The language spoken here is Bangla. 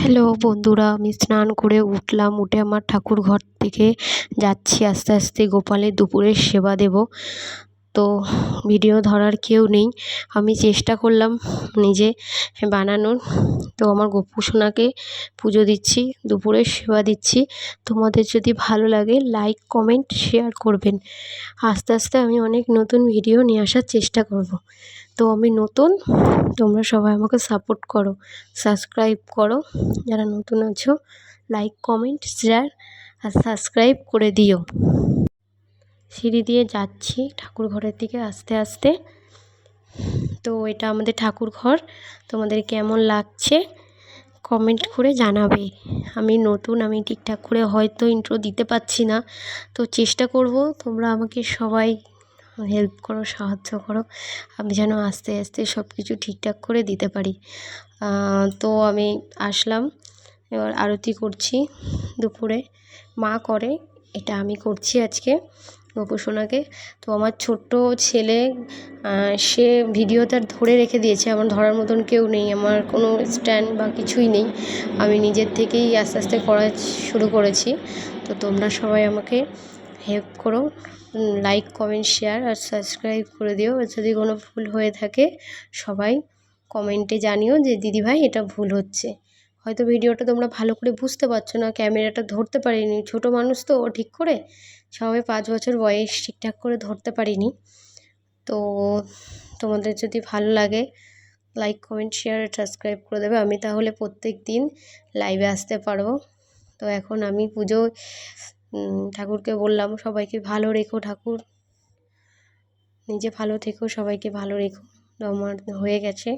হ্যালো বন্ধুরা, আমি স্নান করে উঠলাম। উঠে আমার ঠাকুর ঘর থেকে যাচ্ছি আস্তে আস্তে গোপালের দুপুরের সেবা দেব। তো ভিডিও ধরার কেউ নেই, আমি চেষ্টা করলাম নিজে বানানোর। তো আমার গোপু সোনাকে পুজো দিচ্ছি, দুপুরের সেবা দিচ্ছি। তোমাদের যদি ভালো লাগে লাইক কমেন্ট শেয়ার করবেন। আস্তে আস্তে আমি অনেক নতুন ভিডিও নিয়ে আসার চেষ্টা করব। তো আমি নতুন, তোমরা সবাই আমাকে সাপোর্ট করো, সাবস্ক্রাইব করো। যারা নতুন আছো লাইক কমেন্ট শেয়ার আর সাবস্ক্রাইব করে দিও। সিঁড়ি দিয়ে যাচ্ছি ঠাকুর ঘরের দিকে আস্তে আস্তে। তো এটা আমাদের ঠাকুর ঘর, তোমাদের কেমন লাগছে কমেন্ট করে জানাবে। আমি নতুন, আমি ঠিকঠাক করে হয়তো ইন্ট্রো দিতে পারছি না, তো চেষ্টা করব। তোমরা আমাকে সবাই হেল্প করো, সাহায্য করো, আমি যেন আস্তে আস্তে সব কিছু ঠিকঠাক করে দিতে পারি। তো আমি আসলাম, এবার আরতি করছি দুপুরে। মা করে, এটা আমি করছি আজকে গোপু সোনাকে। তো আমার ছোট্ট ছেলে, সে ভিডিওটা ধরে রেখে দিয়েছে। আমার ধরার মতন কেউ নেই, আমার কোনো স্ট্যান্ড বা কিছুই নেই। আমি নিজের থেকেই আস্তে আস্তে করা শুরু করেছি। তো তোমরা সবাই আমাকে হেল্প করো, লাইক কমেন্ট শেয়ার আর সাবস্ক্রাইব করে দিও। যদি কোনো ভুল হয়ে থাকে সবাই কমেন্টে জানিও যে দিদিভাই এটা ভুল হচ্ছে। হয়তো ভিডিওটা তোমরা ভালো করে বুঝতে পারছো না, ক্যামেরাটা ধরতে পারিনি, ছোট মানুষ তো ঠিক করে, সবে 5 বছর বয়স, ঠিকঠাক করে ধরতে পারিনি। তো তোমাদের যদি ভালো লাগে লাইক কমেন্ট শেয়ার আর সাবস্ক্রাইব করে দেবে, আমি তাহলে প্রত্যেক দিন লাইভে আসতে পারবো। তো এখন আমি পুজো, ঠাকুরকে বললাম সবাইকে ভালো রেখো ঠাকুর, নিজে ভালো থেকো, সবাইকে ভালো রেখো। তো আমার হয়ে গেছে।